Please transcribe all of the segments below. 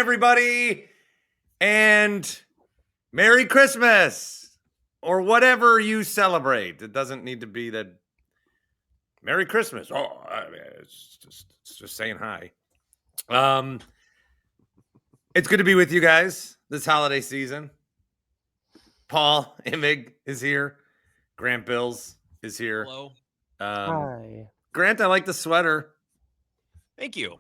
everybody, and Merry Christmas, or whatever you celebrate. It doesn't need to be that Merry Christmas. Oh, I mean, it's just saying hi. It's good to be with you guys this holiday season. Paul Immig is here. Grant Bills is here. Hello. Hi. Grant, I like the sweater. Thank you.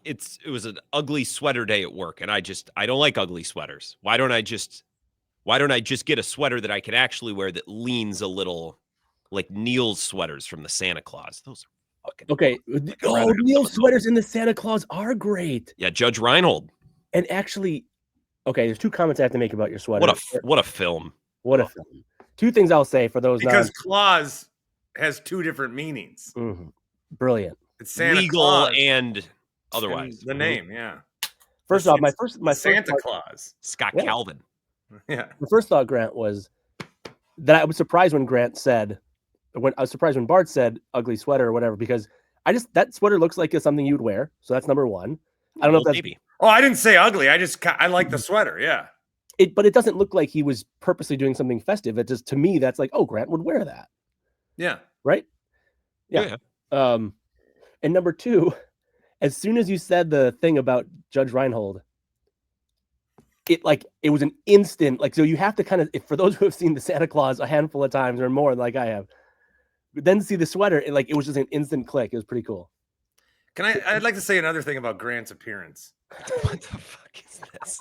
It was an ugly sweater day at work, and I don't like ugly sweaters. Why don't I just get a sweater that I can actually wear that leans a little like Neil's sweaters from the Santa Claus? Those are fucking Okay. Neil's sweaters in the Santa Claus are great. Yeah, Judge Reinhold. And actually, okay, there's two comments I have to make about your sweater. What a film. What a film. Two things I'll say for those because Claus has two different meanings. Mm-hmm. Brilliant. It's Santa Legal Claus and otherwise. and the name, yeah. First off, my Santa first Claus. Scott Yeah. Calvin. Yeah. The first thought, Grant, was that I was surprised when Grant said, when Bart said ugly sweater or whatever, because that sweater looks like it's something you'd wear. So that's number one. I don't know if that's maybe. Oh, I didn't say ugly. I like the sweater. Yeah. but it doesn't look like he was purposely doing something festive. It just, to me, that's like, oh, Grant would wear that. Yeah. Right? Yeah. And number two, as soon as you said the thing about Judge Reinhold, it was an instant, so you have to kind of, for those who have seen the Santa Claus a handful of times or more, like I have, but then see the sweater, it was just an instant click. It was pretty cool. I'd like to say another thing about Grant's appearance. What the fuck is this?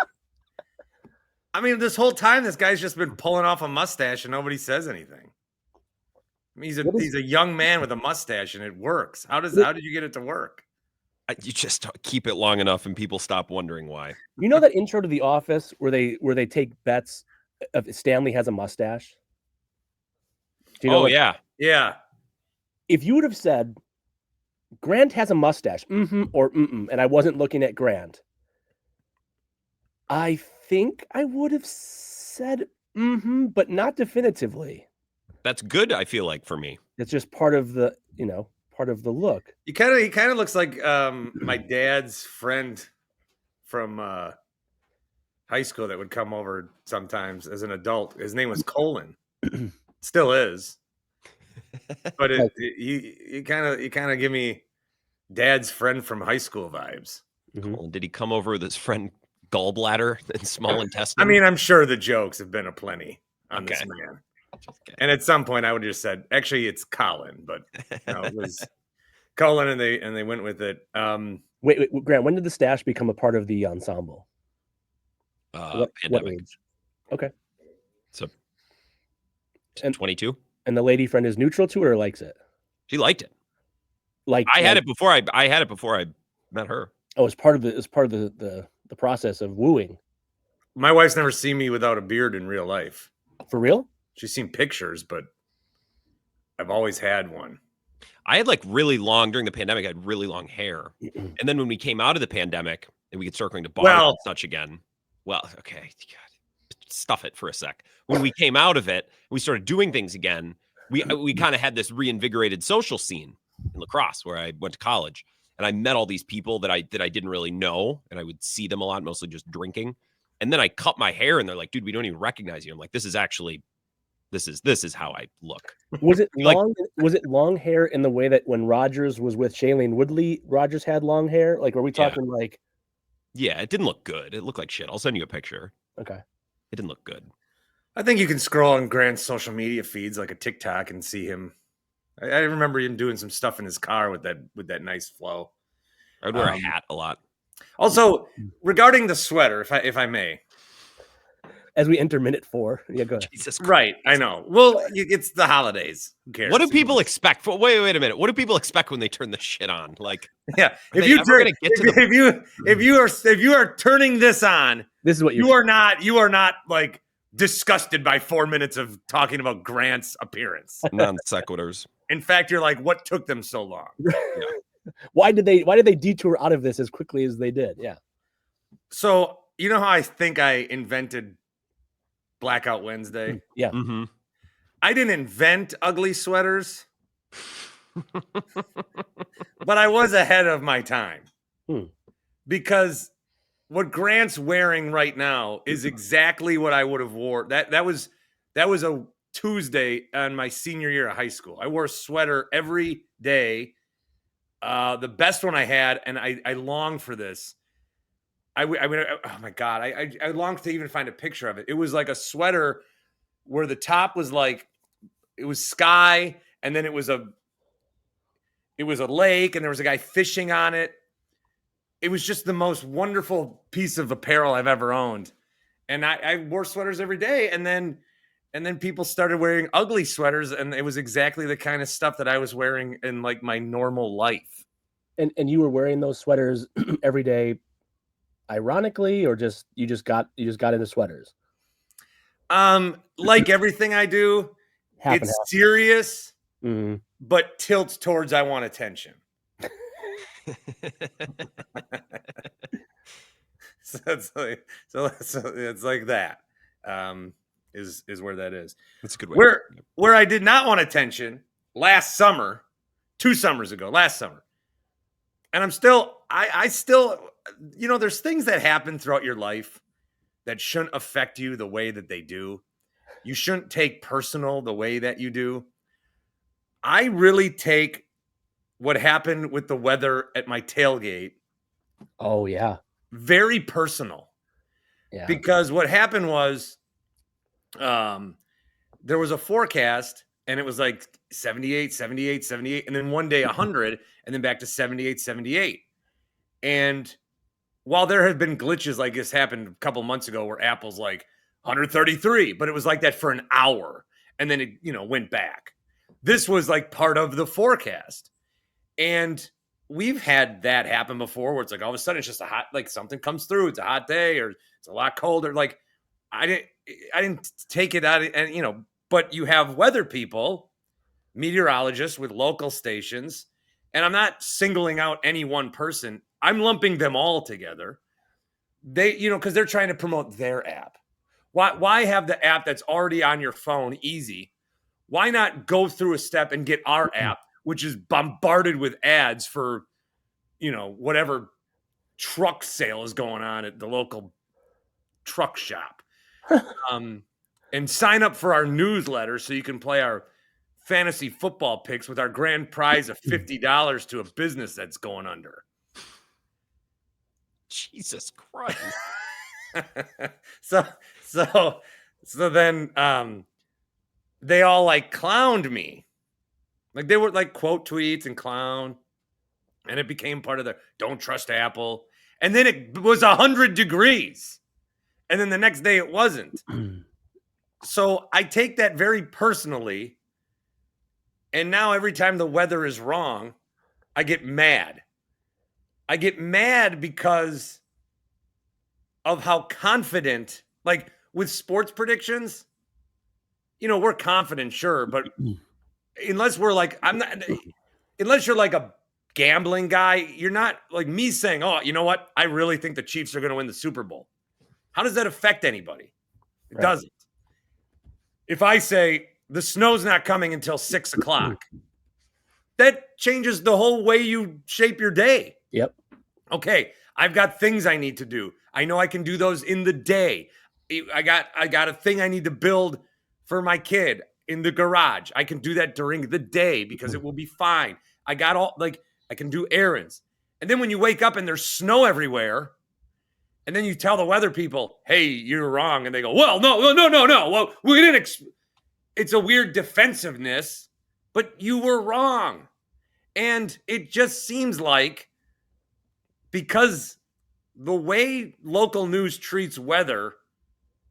I mean, this whole time, this guy's just been pulling off a mustache and nobody says anything. I mean, he's a young man with a mustache and it works. How did you get it to work? You just keep it long enough and people stop wondering why. You know that intro to The Office where they take bets if Stanley has a mustache? Do you know yeah. Yeah. If you would have said, Grant has a mustache, or and I wasn't looking at Grant, I think I would have said but not definitively. That's good, I feel like, for me. It's just part of the, look. He kind of looks like my dad's friend from high school that would come over sometimes as an adult. His name was Colin. Still is. But you kind of give me dad's friend from high school vibes. Mm-hmm. Did he come over with his friend gallbladder and small intestine? I mean, I'm sure the jokes have been aplenty on this man. Okay. And at some point I would have just said, actually it's Colin, but it was Colin and they went with it. Wait, Grant, when did the stash become a part of the ensemble? Pandemic. What age? Okay. So 22. And the lady friend is neutral to it or likes it? She liked it. I had it before I met her. Oh, it's part of the process of wooing. My wife's never seen me without a beard in real life. For real? She's seen pictures, but I've always had one. I had during the pandemic, I had really long hair. And then when we came out of the pandemic and we could start going to bars and such again. Well, okay. God, stuff it for a sec. When we came out of it, we started doing things again. We kind of had this reinvigorated social scene in La Crosse where I went to college. And I met all these people that I didn't really know. And I would see them a lot, mostly just drinking. And then I cut my hair and they're like, dude, we don't even recognize you. I'm like, this is how I look. Was it long? Was it long hair in the way that when Rodgers was with Shailene Woodley, Rodgers had long hair? Like, are we talking Yeah, it didn't look good. It looked like shit. I'll send you a picture. Okay. It didn't look good. I think you can scroll on Grant's social media feeds like a TikTok and see him. I remember him doing some stuff in his car with that nice flow. I'd wear a hat a lot. Also, regarding the sweater, if I may. As we enter minute 4. Yeah, go ahead. Jesus Christ. Right, I know. Well, it's the holidays. Who cares? What do people expect? Wait a minute. What do people expect when they turn this shit on? Yeah, if you are turning this on, this is what you are not like disgusted by 4 minutes of talking about Grant's appearance. Non sequiturs. In fact, you're like, what took them so long? Yeah. Why did they detour out of this as quickly as they did? Yeah. So you know how I think I invented Blackout Wednesday? Yeah. Mm-hmm. I didn't invent ugly sweaters, but I was ahead of my time because what Grant's wearing right now is exactly what I would have wore. That was a Tuesday on my senior year of high school. I wore a sweater every day. The best one I had, and I long for this. I mean, oh my God, I long to even find a picture of it. It was like a sweater where the top was like, it was sky, and then it was a lake, and there was a guy fishing on it. It was just the most wonderful piece of apparel I've ever owned. And I wore sweaters every day, and then people started wearing ugly sweaters, and it was exactly the kind of stuff that I was wearing in like my normal life. And you were wearing those sweaters every day, ironically, or you just got into sweaters? Like everything I do, it's serious, but tilts towards I want attention. So it's like that. Is where that is. That's a good way. Where I did not want attention last summer, 2 summers ago, last summer. And I'm still, I still, there's things that happen throughout your life that shouldn't affect you the way that they do. You shouldn't take personal the way that you do. I really take what happened with the weather at my tailgate. Oh, yeah. Very personal. Yeah. Because what happened was there was a forecast, and it was like 78, 78, 78, and then one day 100, and then back to 78, 78. And while there have been glitches like this happened a couple months ago where Apple's like 133, but it was like that for an hour, and then it went back. This was like part of the forecast. And we've had that happen before where it's like all of a sudden it's just something comes through. It's a hot day or it's a lot colder. Like I didn't take it out, and but you have weather people, meteorologists with local stations, and I'm not singling out any one person. I'm lumping them all together. They, because they're trying to promote their app. Why have the app that's already on your phone easy? Why not go through a step and get our app, which is bombarded with ads for, whatever truck sale is going on at the local truck shop. And sign up for our newsletter so you can play our fantasy football picks with our grand prize of $50 to a business that's going under. Jesus Christ. So then they all like clowned me. Like they would like quote tweets and clown. And it became part of the don't trust Apple. And then it was 100 degrees. And then the next day it wasn't. So I take that very personally. And now every time the weather is wrong, I get mad. I get mad because of how confident, like with sports predictions, we're confident, sure. But unless we're like, unless you're like a gambling guy, you're not like me saying, oh, you know what? I really think the Chiefs are going to win the Super Bowl. How does that affect anybody? It doesn't. If I say the snow's not coming until 6 o'clock, that changes the whole way you shape your day. Yep. Okay, I've got things I need to do. I know I can do those in the day. I got a thing I need to build for my kid in the garage. I can do that during the day because it will be fine. I can do errands. And then when you wake up and there's snow everywhere, and then you tell the weather people, hey, you're wrong. And they go, well, no. Well, we didn't. It's a weird defensiveness, but you were wrong. And it just seems like because the way local news treats weather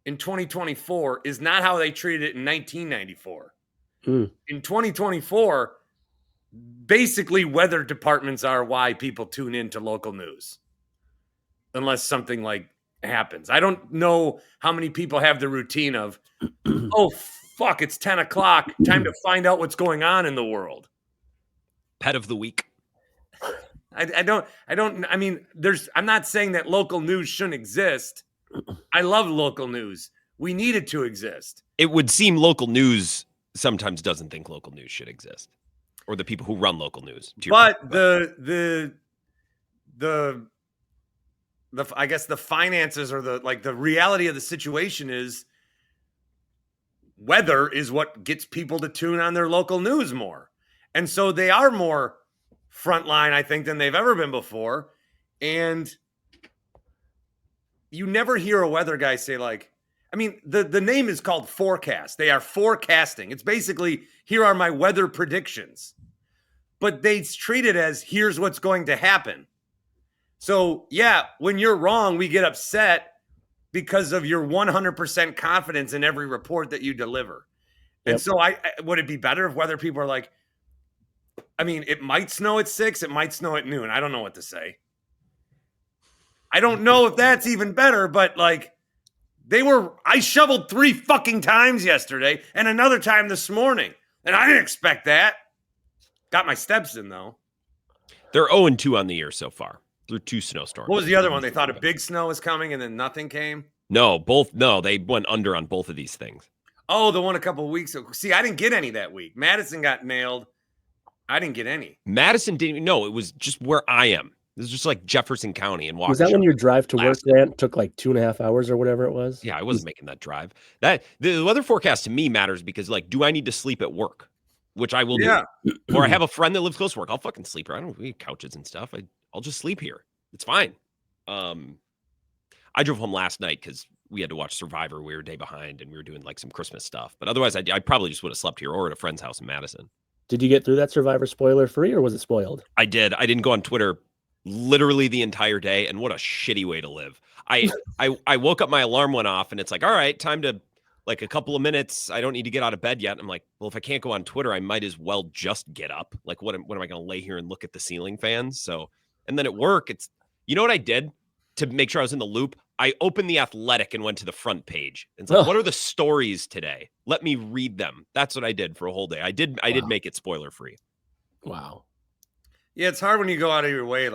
in 2024 is not how they treated it in 1994. In 2024, basically weather departments are why people tune into local news. Unless something like happens. I don't know how many people have the routine of, oh, fuck, it's 10 o'clock. Time to find out what's going on in the world. Pet of the week. I mean, I'm not saying that local news shouldn't exist. I love local news. We need it to exist. It would seem local news sometimes doesn't think local news should exist. Or the people who run local news. But the I guess the finances or the reality of the situation is weather is what gets people to tune on their local news more. And so they are more frontline, I think, than they've ever been before. And you never hear a weather guy say the name is called forecast. They are forecasting. It's basically, here are my weather predictions. But they treat it as, here's what's going to happen. So, yeah, when you're wrong, we get upset because of your 100% confidence in every report that you deliver. Yep. And so would it be better if weather people are like, it might snow at 6, it might snow at noon. I don't know what to say. I don't know if that's even better, but I shoveled 3 fucking times yesterday and another time this morning. And I didn't expect that. Got my steps in, though. They're 0-2 on the year so far through 2 snowstorms. What was the other one? They thought a big snow was coming and then nothing came? No, they went under on both of these things. Oh, the one a couple of weeks ago. See, I didn't get any that week. Madison got nailed. I didn't get any. Madison didn't even know. It was just where I am. It was just like Jefferson County and Waukesha. Was that when your drive to work, Grant, took like 2.5 hours or whatever it was? Yeah, I wasn't making that drive. The weather forecast to me matters because, do I need to sleep at work? Which I will do. Or I have a friend that lives close to work. I'll fucking sleep here. I don't need couches and stuff. I'll just sleep here. It's fine. I drove home last night because we had to watch Survivor. We were a day behind and we were doing some Christmas stuff. But otherwise, I probably just would have slept here or at a friend's house in Madison. Did you get through that Survivor spoiler free or was it spoiled? I did. I didn't go on Twitter literally the entire day. And what a shitty way to live. I woke up, my alarm went off and it's all right, time to a couple of minutes. I don't need to get out of bed yet. I'm like, well, if I can't go on Twitter, I might as well just get up. What am I going to lay here and look at the ceiling fans? So, and then at work, you know what I did to make sure I was in the loop? I opened The Athletic and went to the front page. It's what are the stories today? Let me read them. That's what I did for a whole day. I did make it spoiler free. Wow. Yeah, it's hard when you go out of your way.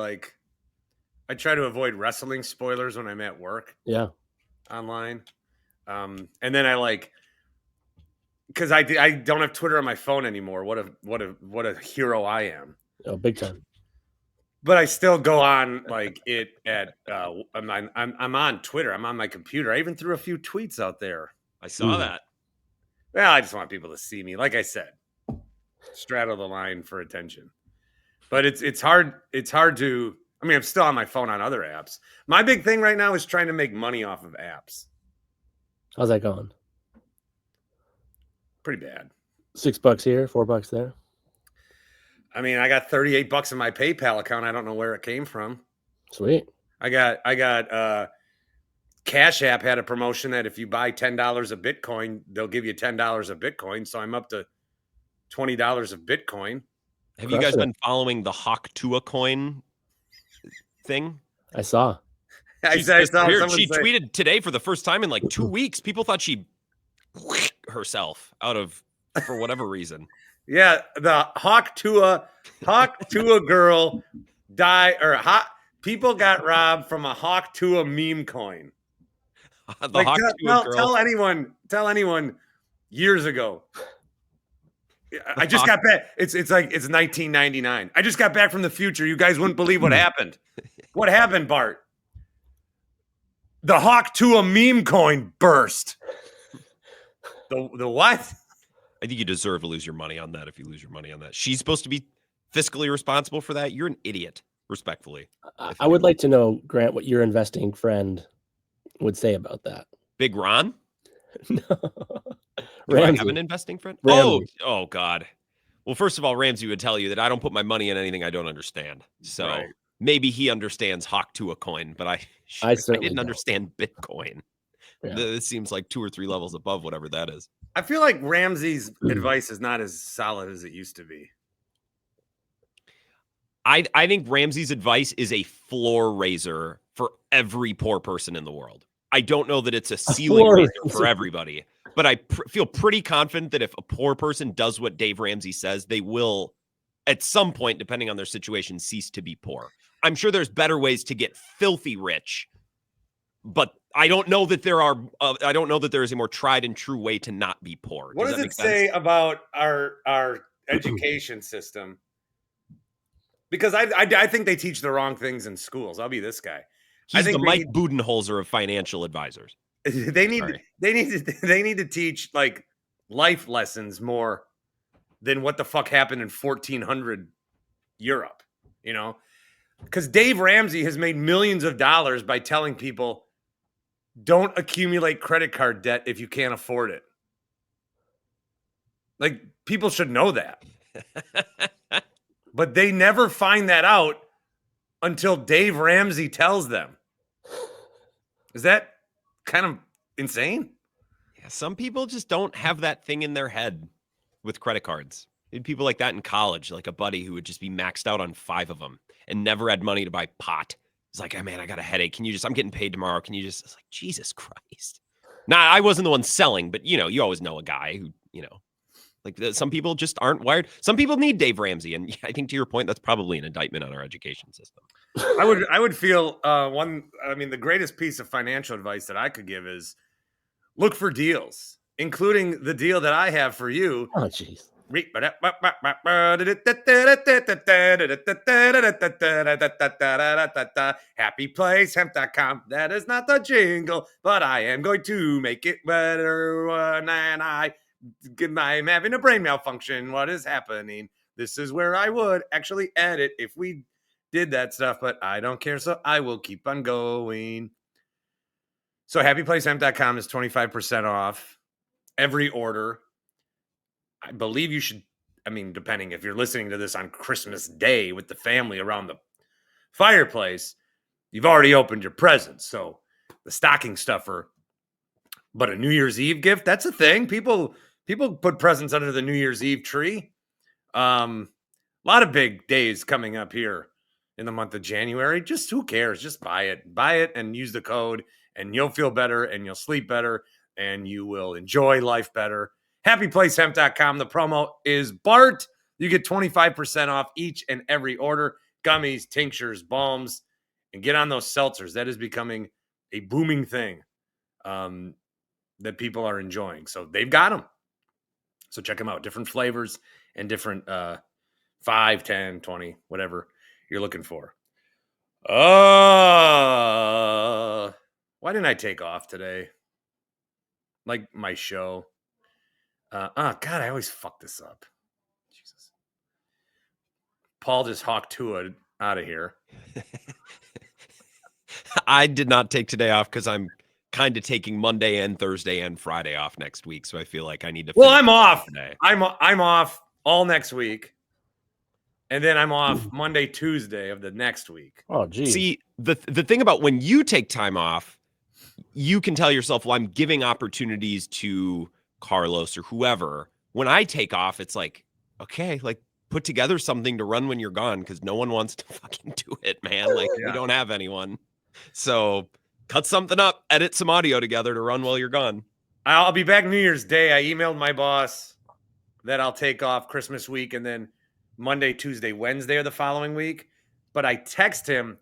I try to avoid wrestling spoilers when I'm at work. Yeah. Online. And then because I don't have Twitter on my phone anymore. What a hero I am. Oh, big time. But I still go on I'm on Twitter. I'm on my computer. I even threw a few tweets out there. I saw that. Well, I just want people to see me. Like I said, straddle the line for attention. But it's hard. It's hard to. I'm still on my phone on other apps. My big thing right now is trying to make money off of apps. How's that going? Pretty bad. $6 here, $4 there. I got $38 in my PayPal account. I don't know where it came from. Sweet. I got Cash App had a promotion that if you buy $10 of Bitcoin, they'll give you $10 of Bitcoin. So I'm up to $20 of Bitcoin. Have you guys been following the Hawk Tua coin thing? I saw. She tweeted today for the first time in 2 weeks. People thought she herself out of for whatever reason. Yeah, the Hawk Tua girl died, people got robbed from a Hawk Tua meme coin. Tell anyone years ago. I just got back. It's 1999. I just got back from the future. You guys wouldn't believe what happened. What happened, Bart? The Hawk Tua meme coin burst. The what? I think you deserve to lose your money on that if you lose your money on that. She's supposed to be fiscally responsible for that. You're an idiot, respectfully. I would like to know, Grant, what your investing friend would say about that. Big Ron? No. Do I have an investing friend? Ramsey. Oh, God. Well, first of all, Ramsey would tell you that I don't put my money in anything I don't understand. So maybe he understands Hawk Tua coin, but I didn't understand Bitcoin. Yeah. This seems like 2 or 3 levels above whatever that is. I feel like Ramsey's advice is not as solid as it used to be. I think Ramsey's advice is a floor raiser for every poor person in the world. I don't know that it's a ceiling raiser for everybody, but I feel pretty confident that if a poor person does what Dave Ramsey says, they will, at some point, depending on their situation, cease to be poor. I'm sure there's better ways to get filthy rich, but I don't know that there are. I don't know that there is a more tried and true way to not be poor. What does it say about our education system? Because I think they teach the wrong things in schools. I'll be this guy. He's the Mike Budenholzer of financial advisors. They need to teach like life lessons more than what the fuck happened in 1400 Europe, you know? Because Dave Ramsey has made millions of dollars by telling people don't accumulate credit card debt if you can't afford it. Like, people should know that. But they never find that out until Dave Ramsey tells them. Is that kind of insane? Yeah, some people just don't have that thing in their head with credit cards. People like that in college, like a buddy who would just be maxed out on 5 of them and never had money to buy pot. He's like, oh, man, I got a headache. I'm getting paid tomorrow. Can you just, it's like, Jesus Christ. Nah, I wasn't the one selling, but you always know a guy who, like some people just aren't wired. Some people need Dave Ramsey. And I think to your point, that's probably an indictment on our education system. I would feel the greatest piece of financial advice that I could give is look for deals, including the deal that I have for you. Oh, jeez. HappyPlaceHemp.com. That is not the jingle, but I am going to make it better. And I'm having a brain malfunction. What is happening? This is where I would actually edit if we did that stuff, but I don't care, so I will keep on going. So HappyPlaceHemp.com is 25% off every order. I believe you should, depending if you're listening to this on Christmas Day with the family around the fireplace, you've already opened your presents. So the stocking stuffer, but a New Year's Eve gift, that's a thing. People put presents under the New Year's Eve tree. A lot of big days coming up here in the month of January. Just who cares? Just buy it and use the code and you'll feel better and you'll sleep better and you will enjoy life better. HappyPlaceHemp.com. The promo is Bart. You get 25% off each and every order. Gummies, tinctures, balms, and get on those seltzers. That is becoming a booming thing that people are enjoying. So they've got them. So check them out. Different flavors and different 5, 10, 20, whatever you're looking for. Why didn't I take off today? Like my show. God, I always fuck this up. Jesus. Paul just hawked Tua out of here. I did not take today off because I'm kind of taking Monday and Thursday and Friday off next week. So I feel like I need to. Well, I'm off today. I'm off all next week. And then I'm off Monday, Tuesday of the next week. Oh, geez. See, the thing about when you take time off, you can tell yourself, well, I'm giving opportunities to Carlos or whoever. When I take off, it's like, okay, like put together something to run when you're gone because no one wants to fucking do it, man. Like we don't have anyone. So cut something up, edit some audio together to run while you're gone. I'll be back New Year's Day. I emailed my boss that I'll take off Christmas week and then Monday, Tuesday, Wednesday of the following week. But I text him,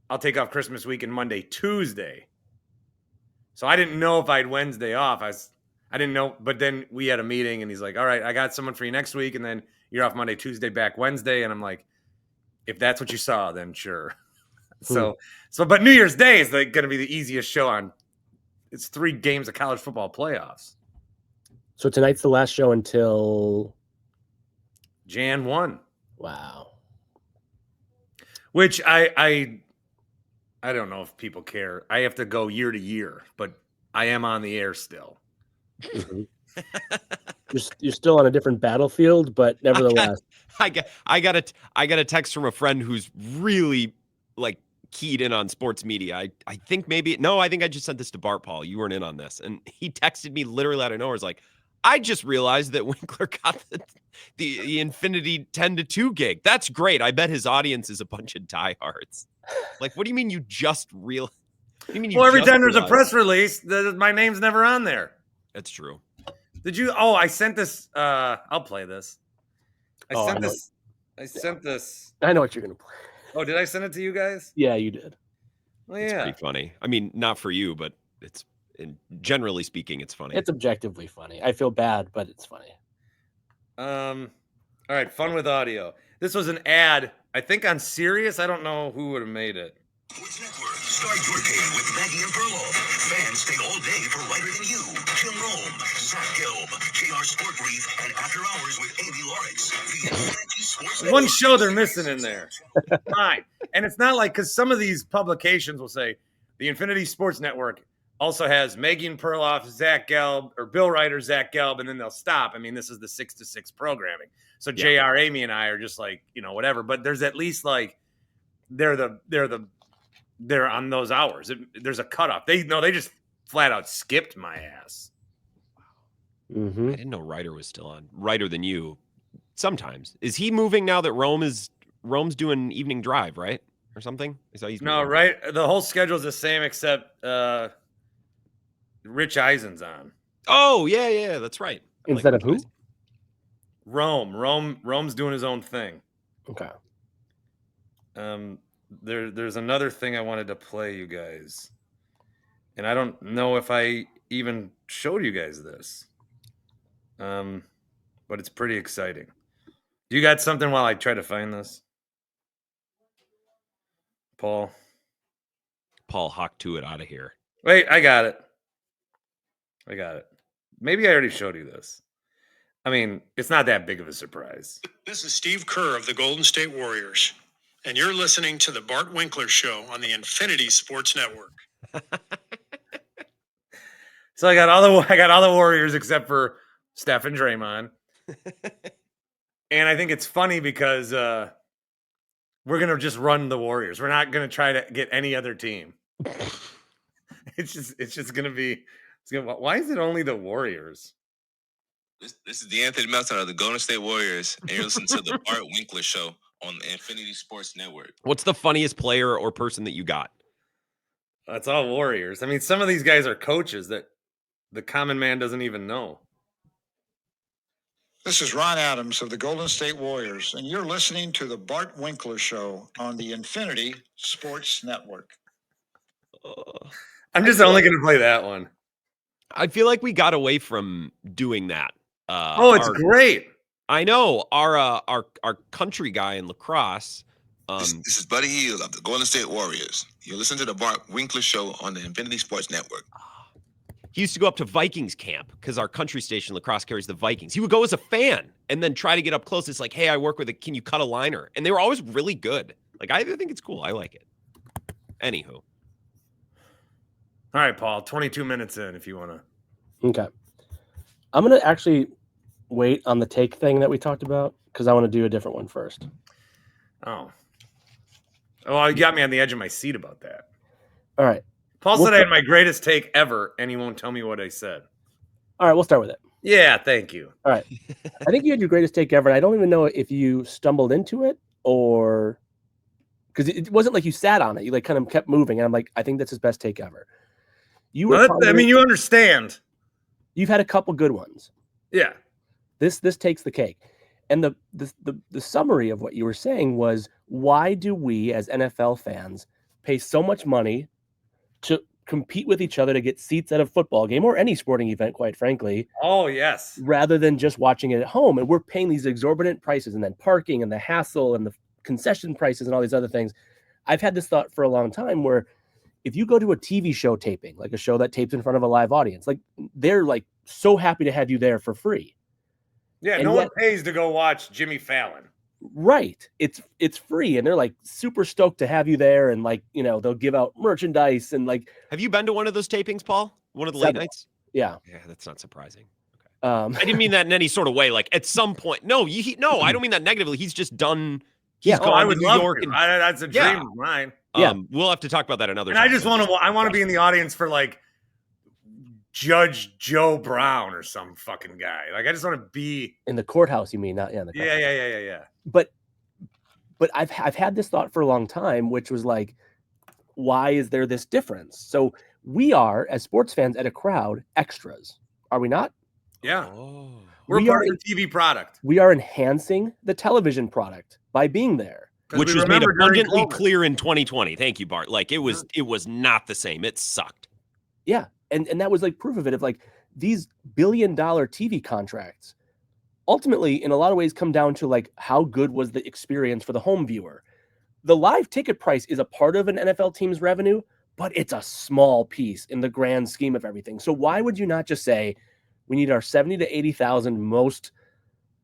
I'll take off Christmas week and Monday, Tuesday. So I didn't know if I had Wednesday off. I didn't know, but then we had a meeting and he's like, all right, I got someone for you next week. And then you're off Monday, Tuesday, back Wednesday. And I'm like, if that's what you saw, then sure. But New Year's Day is going to be the easiest show on. It's 3 games of college football playoffs. So tonight's the last show until Jan 1. Wow. Which I don't know if people care. I have to go year to year, but I am on the air still. Mm-hmm. You're still on a different battlefield, but nevertheless. I got a text from a friend who's really like keyed in on sports media. I think I just sent this to Bart Paul. You weren't in on this. And he texted me literally out of nowhere. It's like, I just realized that Winkler got the Infinity 10-2 gig. That's great. I bet his audience is a bunch of diehards. Like, what do you mean you just realized? Well, every time there's a press release, my name's never on there. That's true. Did you? Oh, I sent this. I'll play this. I sent this. I know what you're going to play. Oh, did I send it to you guys? Yeah, you did. Well, yeah. It's pretty funny. I mean, not for you, but generally speaking, it's funny. It's objectively funny. I feel bad, but it's funny. All right, fun with audio. This was an ad, I think on Sirius. I don't know who would have made it. Sports Network. Start your day with Maggie and Perloff. Fans stay all day for Writer Than You. Jim Rome, Zach Gelb, JR Sport Brief, and After Hours with Amy Lawrence. The Infinity Sports One Network. show they're missing in there. Fine. And it's not like, because some of these publications will say the Infinity Sports Network also has Megan Perloff, Zach Gelb, or Bill Ryder, Zach Gelb, and then they'll stop. I mean, this is the 6 to 6 programming. So JR, Amy, and I are just like, whatever. But there's at least like they're on those hours. There's a cutoff. They just flat out skipped my ass. Mm-hmm. I didn't know Ryder was still on. Writer Than You. Sometimes. Is he moving now that Rome's doing evening drive, right? Or something? Is that he's No, moving? right. The whole schedule's the same except Rich Eisen's on. Oh, yeah, that's right. Instead of who? Rome's doing his own thing. Okay. There's another thing I wanted to play you guys. And I don't know if I even showed you guys this. But it's pretty exciting. You got something while I try to find this? Paul, hawk to it out of here. Wait, I got it. Maybe I already showed you this. I mean, it's not that big of a surprise. This is Steve Kerr of the Golden State Warriors, and you're listening to the Bart Winkler Show on the Infinity Sports Network. So I got all the Warriors except for Steph and Draymond. And I think it's funny because we're gonna just run the Warriors. We're not gonna try to get any other team. It's just gonna be. Why is it only the Warriors? This is the Anthony Melton of the Golden State Warriors, and you're listening to the Bart Winkler Show on the Infinity Sports Network. What's the funniest player or person that you got? It's all Warriors. I mean, some of these guys are coaches that the common man doesn't even know. This is Ron Adams of the Golden State Warriors, and you're listening to the Bart Winkler Show on the Infinity Sports Network. I'm just only going to play that one. I feel like we got away from doing that. It's great. I know our country guy in lacrosse. This is Buddy Hield of the Golden State Warriors. You listen to the Bart Winkler Show on the Infinity Sports Network. He used to go up to Vikings camp because our country station lacrosse carries the Vikings. He would go as a fan and then try to get up close. It's like, hey, I work with can you cut a liner? And they were always really good. Like, I think it's cool. I like it. Anywho. All right, Paul, 22 minutes in if you want to. Okay. I'm going to actually wait on the take thing that we talked about because I want to do a different one first. Oh, you got me on the edge of my seat about that. All right. Paul said I had my greatest take ever, and he won't tell me what I said. All right, we'll start with it. Yeah, thank you. All right. I think you had your greatest take ever, and I don't even know if you stumbled into it or because it wasn't like you sat on it. You like kind of kept moving, and I'm like, I think that's his best take ever. You were. Well, you understand. You've had a couple good ones. Yeah. This takes the cake. And the summary of what you were saying was, why do we as NFL fans pay so much money to compete with each other to get seats at a football game or any sporting event, quite frankly? Oh, yes. Rather than just watching it at home. And we're paying these exorbitant prices and then parking and the hassle and the concession prices and all these other things. I've had this thought for a long time where if you go to a TV show taping, like a show that tapes in front of a live audience, like they're like so happy to have you there for free. Yeah, and no one pays to go watch Jimmy Fallon. Right. It's free. And they're like super stoked to have you there. And like, they'll give out merchandise and like. Have you been to one of those tapings, Paul? One of the late nights? Yeah. Yeah, that's not surprising. Okay. I didn't mean that in any sort of way. Like at some point, no, I don't mean that negatively. He's just done. He's gone I would to New love York. to. That's a dream of mine. We'll have to talk about that another and time. I just want to be in the audience for like Judge Joe Brown or some fucking guy. Like I just want to be in the courthouse. You mean not in the courthouse. Yeah. But I've had this thought for a long time, which was like, why is there this difference? So we are, as sports fans at a crowd, extras, are we not? Yeah. We're part of the TV product. We are enhancing the television product by being there. Which was made abundantly clear in 2020. Thank you, Bart. Like it was not the same. It sucked. Yeah. And that was like proof of it. Of like these billion-dollar TV contracts ultimately in a lot of ways come down to like how good was the experience for the home viewer. the live ticket price is a part of an NFL team's revenue, but it's a small piece in the grand scheme of everything. So why would you not just say we need our 70 to 80,000 most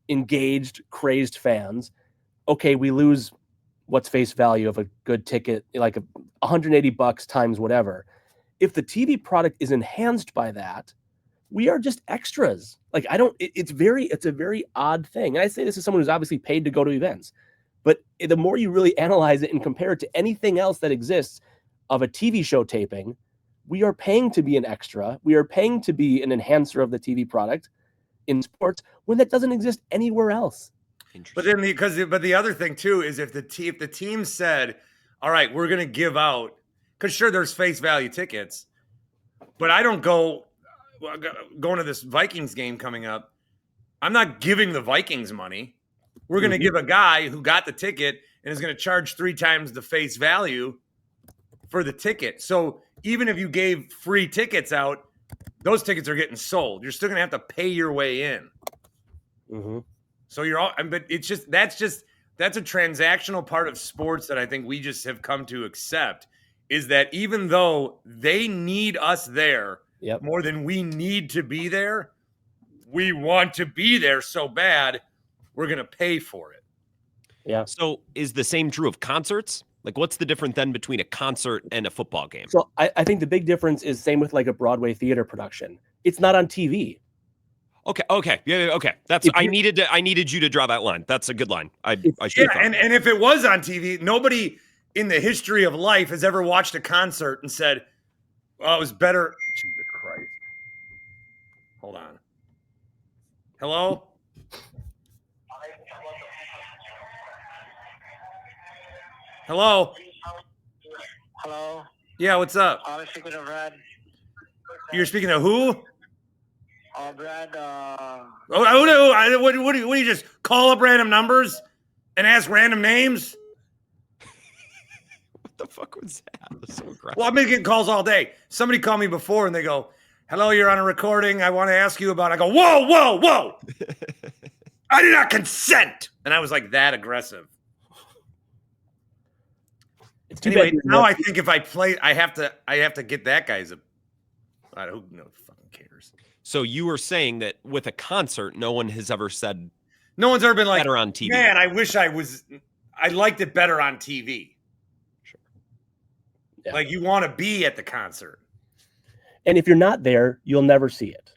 engaged, crazed fans? Okay, we lose what's face value of a good ticket, like $180 times whatever. If the TV product is enhanced by that, we are just extras. Like it's a very odd thing. And I say this as someone who's obviously paid to go to events, but the more you really analyze it and compare it to anything else that exists of a TV show taping, we are paying to be an extra. We are paying to be an enhancer of the TV product in sports when that doesn't exist anywhere else. But then the other thing too is if the team said, all right, we're going to give out, because sure, there's face value tickets, but I don't going to this Vikings game coming up. I'm not giving the Vikings money. We're going to give a guy who got the ticket and is going to charge 3 times the face value for the ticket. So even if you gave free tickets out, those tickets are getting sold. You're still going to have to pay your way in. Mm-hmm. So but it's just that's a transactional part of sports that I think we just have come to accept, is that even though they need us there more than we need to be there, we want to be there so bad, we're going to pay for it. Yeah. So is the same true of concerts? Like, what's the difference then between a concert and a football game? So I think the big difference is same with like a Broadway theater production. It's not on TV. Okay. Yeah, okay. I needed you to draw that line. That's a good line. I should have and if it was on TV, nobody in the history of life has ever watched a concert and said, "Oh, it was better." Jesus Christ. Hold on. Hello? Hello? Hello? Yeah, what's up? I'm speaking to Brad. You're speaking to who? Brad, What do you just call up random numbers and ask random names? What the fuck was that? That was so aggressive. Well, I've been getting calls all day. Somebody called me before and they go, "Hello, you're on a recording. I want to ask you about." I go, "Whoa. I did not consent." And I was like that aggressive. It's too Anyway, bad now I think if I play, I have to get that guy's who fucking cares. So you were saying that with a concert, no one has ever said, no one's ever been like, better on TV. Man, I wish I liked it better on TV. Sure. Yeah. Like you want to be at the concert. And if you're not there, you'll never see it.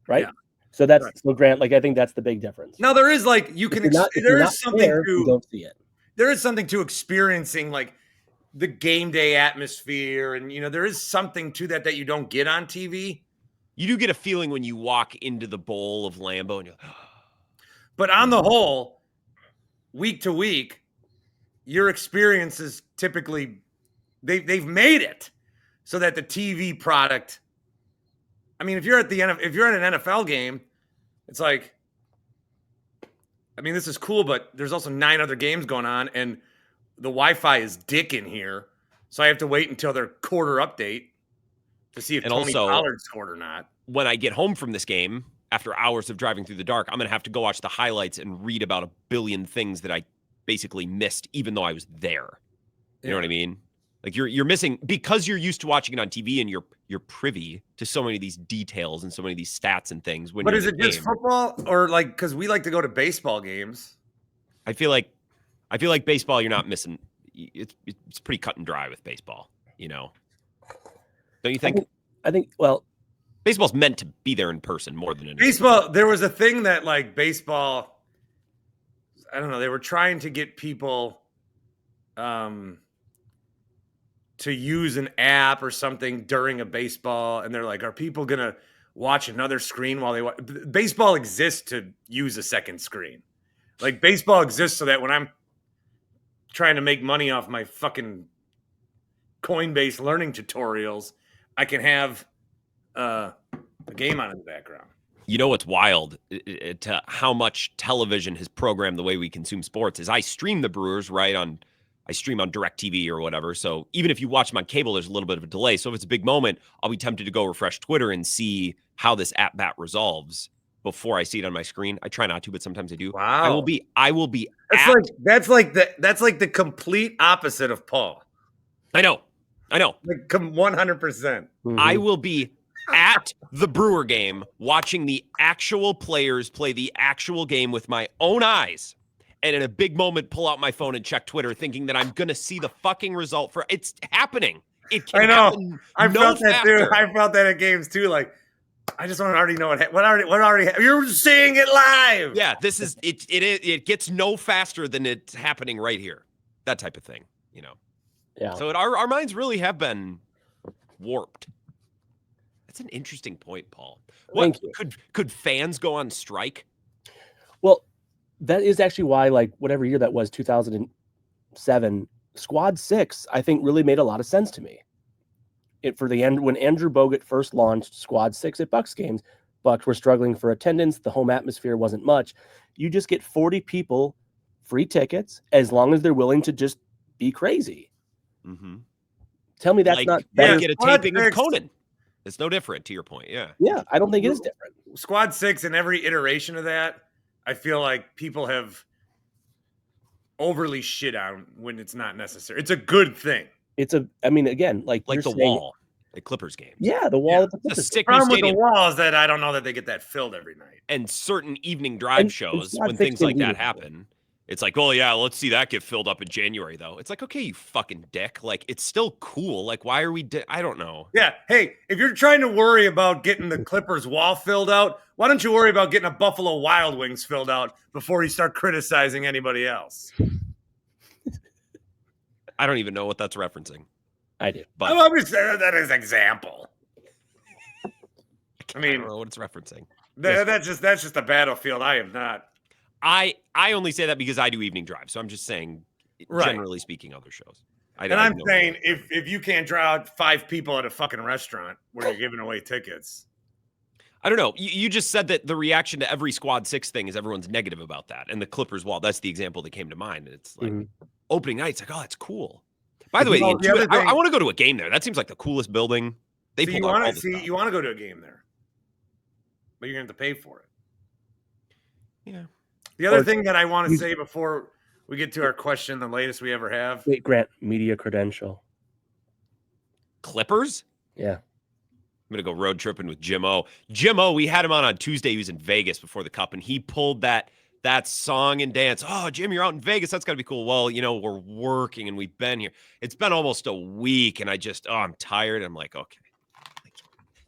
Right? Yeah. So that's so Grant, like I think that's the big difference. Now there is like you can there is something to you don't see it. There is something to experiencing like the game day atmosphere, and there is something to that you don't get on TV. You do get a feeling when you walk into the bowl of Lambeau and you're like, but on the whole, week to week, your experiences typically they've made it so that the TV product. I mean, if you're at an NFL game, it's like, I mean, this is cool, but there's also 9 other games going on, and the Wi-Fi is dick in here, so I have to wait until their quarter update to see if Tony Pollard scored or not. When I get home from this game, after hours of driving through the dark, I'm going to have to go watch the highlights and read about a billion things that I basically missed, even though I was there. You know what I mean? Like you're missing, because you're used to watching it on TV and you're privy to so many of these details and so many of these stats and things. But is it just football, or like, because we like to go to baseball games? I feel like baseball, you're not missing. It's pretty cut and dry with baseball, Don't you think? I think well, baseball's meant to be there in person more than anything. Baseball. There was a thing that like baseball, I don't know. They were trying to get people, to use an app or something during a baseball, and they're like, "Are people gonna watch another screen while they watch?" Baseball exists to use a second screen. Like baseball exists so that when I'm trying to make money off my fucking Coinbase learning tutorials, I can have a game on in the background. You know what's wild to how much television has programmed the way we consume sports is I stream the Brewers I stream on DirecTV or whatever. So even if you watch them on cable, there's a little bit of a delay. So if it's a big moment, I'll be tempted to go refresh Twitter and see how this at-bat resolves. before I see it on my screen. I try not to, but sometimes I do. Wow. I will be That's like the complete opposite of Paul. I know. Like 100%. I will be at the Brewer game watching the actual players play the actual game with my own eyes. And in a big moment, pull out my phone and check Twitter thinking that I'm going to see the fucking result for it's happening. It can happen. I felt that too. I felt that at games too. Like, I just want to already know what already you're seeing it live. Yeah, this is it. It gets no faster than it's happening right here. That type of thing, you know. Yeah. So our minds really have been warped. That's an interesting point, Paul. What could fans go on strike? Well, that is actually why, like, whatever year that was, 2007, Squad 6, I think, really made a lot of sense to me. When Andrew Bogut first launched Squad 6 at Bucks games, Bucks were struggling for attendance. The home atmosphere wasn't much. You just get 40 people, free tickets, as long as they're willing to just be crazy. Mm-hmm. Tell me that's not better. Get a taping of Conan. It's no different, to your point. Yeah. Yeah, I don't think it is different. Squad 6 and every iteration of that, I feel like people have overly shit on when it's not necessary. It's a good thing. Again, like the wall at Clippers games. Yeah, the wall at the Clippers. The problem with the wall is that I don't know that they get that filled every night. And certain evening drive shows, when things like that happen, it's like, well, yeah, let's see that get filled up in January, though. It's like, okay, you fucking dick. Like, it's still cool. Like, why are we I don't know. Yeah. Hey, if you're trying to worry about getting the Clippers wall filled out, why don't you worry about getting a Buffalo Wild Wings filled out before you start criticizing anybody else? I don't even know what that's referencing. I do. But I'm just saying that as an example. I don't know what it's referencing. That's just a battlefield. I am not. I only say that because I do evening drive. So I'm just saying, generally speaking, other shows. I'm saying if you can't draw out 5 people at a fucking restaurant where you're giving away tickets. I don't know. You just said that the reaction to every Squad 6 thing is everyone's negative about that. And the Clippers wall, that's the example that came to mind. And it's like opening night, it's like, oh, that's cool. By the way, I want to go to a game there. That seems like the coolest building. You want to go to a game there, but you're going to have to pay for it. Yeah. The other thing that I want to say before we get to our question, the latest we ever have. Wait, Grant, media credential. Clippers? Yeah. I'm going to go road tripping with Jim O. Jim O, we had him on Tuesday. He was in Vegas before the Cup, and he pulled that song and dance. Oh, Jim, you're out in Vegas. That's got to be cool. Well, we're working, and we've been here. It's been almost a week, and I'm tired. I'm like, okay.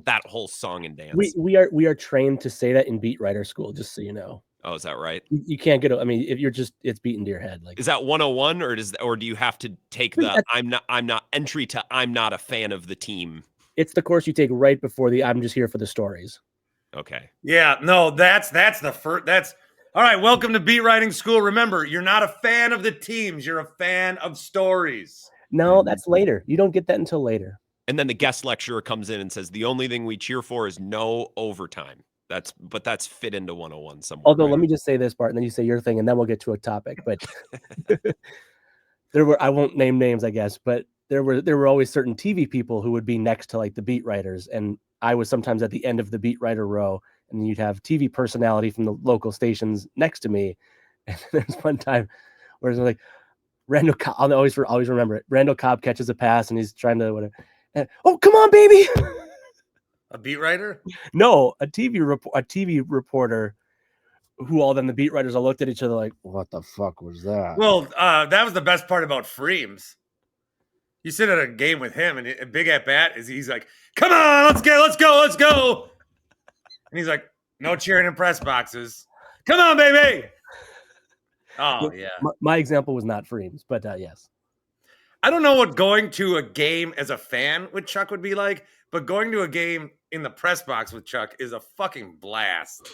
That whole song and dance. We are trained to say that in beat writer school, just so you know. Oh, is that right? You can't get. I mean, if you're it's beaten to your head. Like, is that 101, or do you have to take the I'm not entry to I'm not a fan of the team? It's the course you take right before the I'm just here for the stories. Okay. Yeah, no, that's the first. That's all right. Welcome to beat writing school. Remember, you're not a fan of the teams. You're a fan of stories. No, that's later. You don't get that until later. And then the guest lecturer comes in and says the only thing we cheer for is no overtime. That's fit into 101 somewhere. Although, let me just say this part, and then you say your thing, and then we'll get to a topic. But I won't name names, I guess, but there were always certain TV people who would be next to like the beat writers, and I was sometimes at the end of the beat writer row, and then you'd have TV personality from the local stations next to me. And there's one time where it's like Randall Cobb, I'll always remember it. Randall Cobb catches a pass, and he's trying to whatever. And, oh, come on, baby! A beat writer? No, a TV reporter. Who all then the beat writers all looked at each other like, "What the fuck was that?" Well, that was the best part about Freems. You sit at a game with him, and a big at bat is he's like, "Come on, let's go!" And he's like, "No cheering in press boxes. Come on, baby!" Oh yeah. My example was not Freems, but yes. I don't know what going to a game as a fan with Chuck would be like, but going to a game in the press box with Chuck is a fucking blast.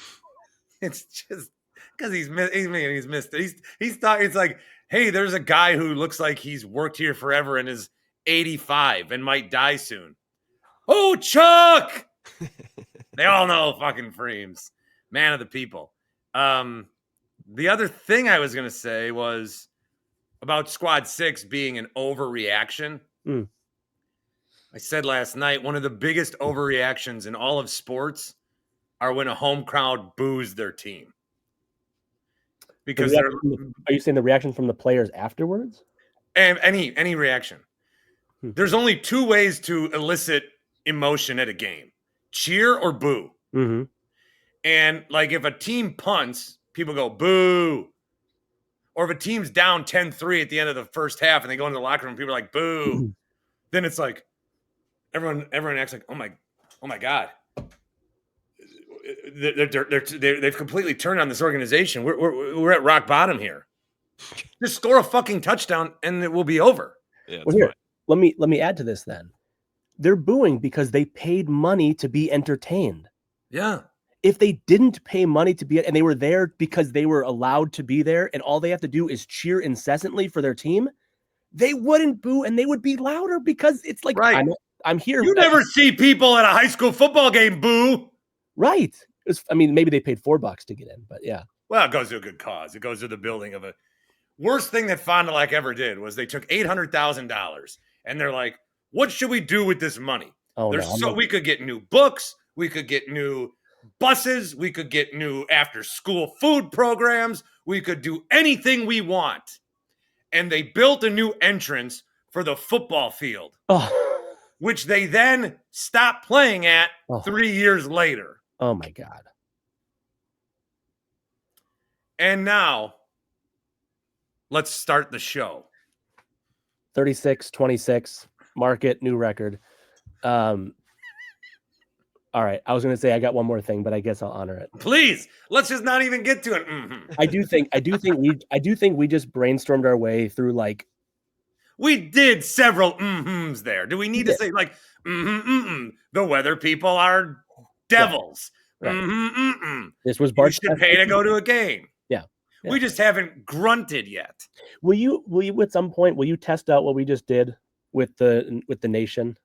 It's just because he's missed it. He's thought it's like, hey, there's a guy who looks like he's worked here forever and is 85 and might die soon. Oh, Chuck! They all know fucking Freems, man of the people. The other thing I was gonna say was about Squad 6 being an overreaction. I said last night, one of the biggest overreactions in all of sports are when a home crowd boos their team. Because are you saying the reaction from the players afterwards? And any reaction. There's only two ways to elicit emotion at a game: cheer or boo. Mm-hmm. And like if a team punts, people go boo. Or if a team's down 10-3 at the end of the first half and they go into the locker room, people are like boo. Then it's like everyone acts like, oh my God. They've completely turned on this organization. We're at rock bottom here. Just score a fucking touchdown and it will be over. Yeah, well, here, let me add to this then. They're booing because they paid money to be entertained. Yeah. If they didn't pay money to be, and they were there because they were allowed to be there, and all they have to do is cheer incessantly for their team, they wouldn't boo and they would be louder because it's like, right. I'm here. You never see people at a high school football game boo. Right. I mean, maybe they paid $4 to get in, but yeah. Well, it goes to a good cause. It goes to the building of a worst thing that Fond du Lac ever did was they took $800,000 and they're like, what should we do with this money? We could get new books. We could get new buses. We could get new after school food programs. We could do anything we want. And they built a new entrance for the football field, which they then stopped playing at 3 years later. Oh my God. And now let's start the show. 36-26 market new record. All right. I was going to say I got one more thing, but I guess I'll honor it. Please, let's just not even get to it. Mm-hmm. I do think we just brainstormed our way through like. We did several mm-hmms there. Do we need to say like the weather people are devils? Right. Mm-hmm. This was Bart. You should pay to go to a game. Yeah. We just haven't grunted yet. Will you at some point will you test out what we just did with the nation?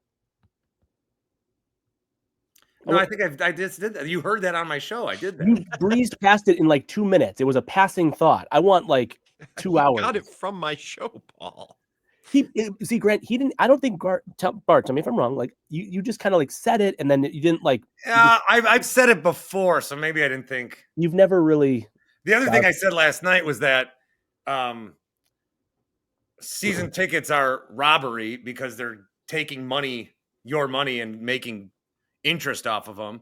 No, I think I just did that. You heard that on my show. I did that. You breezed past it in like 2 minutes. It was a passing thought. I want like 2 hours. Got it from my show, Paul. See, Grant, he didn't. I don't think Bart. Tell me if I'm wrong. Like you just kind of like said it, and then you didn't like. Yeah, I've said it before, so maybe I didn't think. You've never really. The other thing I said last night was that season tickets are robbery because they're taking your money, and making interest off of them.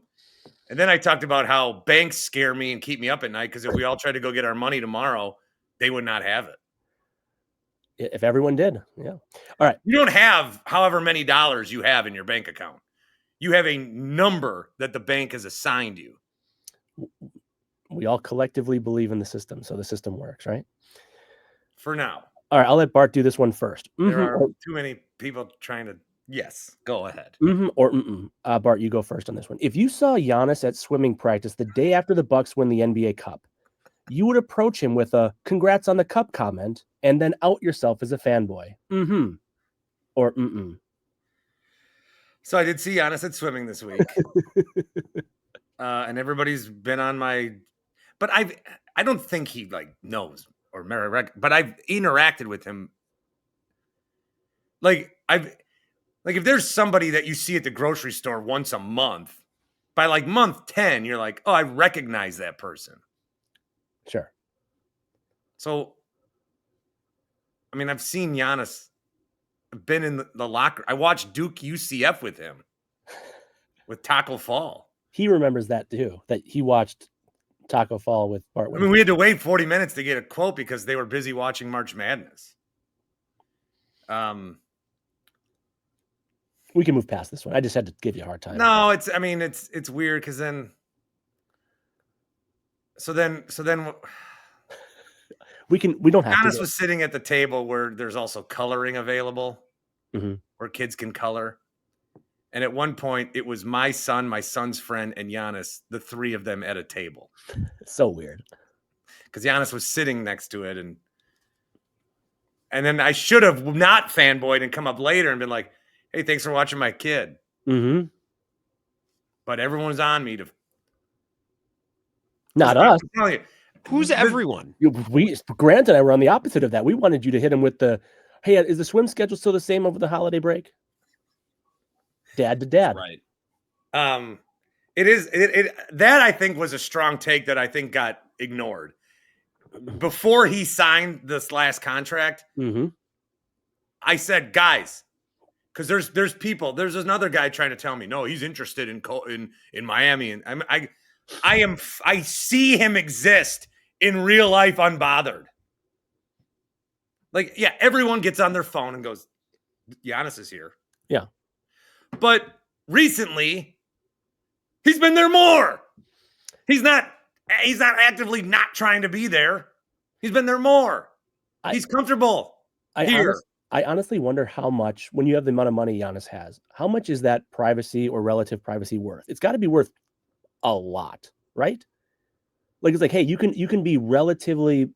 And then I talked about how banks scare me and keep me up at night because if we all tried to go get our money tomorrow, they would not have it. If everyone did, yeah. All right. You don't have however many dollars you have in your bank account. You have a number that the bank has assigned you. We all collectively believe in the system, so the system works, right? For now. All right, I'll let Bart do this one first. There are too many people trying to. Yes, go ahead. Bart, you go first on this one. If you saw Giannis at swimming practice the day after the Bucks win the NBA Cup, you would approach him with a "congrats on the cup" comment and then out yourself as a fanboy. Or So I did see Giannis at swimming this week. And everybody's been on my, but I don't think he like knows or but I've interacted with him. Like if there's somebody that you see at the grocery store once a month, by like month 10, you're like, oh, I recognize that person. Sure. So, I mean, I've seen Giannis. I've been in the locker. I watched Duke UCF with him, with Taco Fall. He remembers that too, that he watched Taco Fall with Bart Winkler. I mean, we had to wait 40 minutes to get a quote because they were busy watching March Madness. We can move past this one. I just had to give you a hard time. No, it's weird because then we don't have Giannis was sitting at the table where there's also coloring available, where kids can color. And at one point, it was my son, my son's friend, and Giannis, the three of them at a table. It's so weird. Because Giannis was sitting next to it. And then I should have not fanboyed and come up later and been like, hey, thanks for watching my kid. But everyone's on me to. Not us. Who's everyone? Grant and I were on the opposite of that. We wanted you to hit him with the, hey, is the swim schedule still the same over the holiday break? Dad to dad. Right. It is that I think was a strong take that I think got ignored. Before he signed this last contract, I said, guys, because there's people, there's another guy trying to tell me, no, he's interested in Miami, and I see him exist in real life unbothered. Like, yeah, everyone gets on their phone and goes, Giannis is here. Yeah. But recently, he's been there more. He's not actively not trying to be there. He's been there more. He's comfortable here. I honestly wonder how much, when you have the amount of money Giannis has, how much is that privacy or relative privacy worth? It's got to be worth a lot, right? Like, it's like, hey, you can be relatively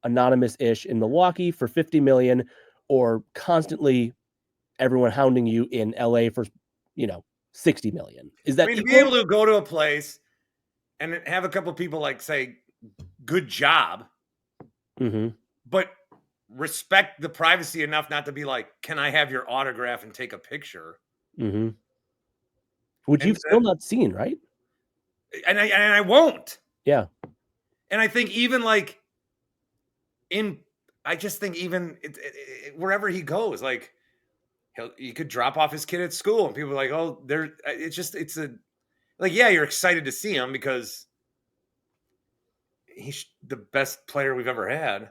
anonymous-ish in Milwaukee for $50 million, or constantly everyone hounding you in LA for, $60 million. Is that to be able to go to a place and have a couple people like say, good job, but respect the privacy enough not to be like, can I have your autograph and take a picture? Which you've still not seen, right? And I won't. Yeah. And I think even like I just think even wherever he goes, like he could drop off his kid at school and people are like, oh, yeah, you're excited to see him because he's the best player we've ever had.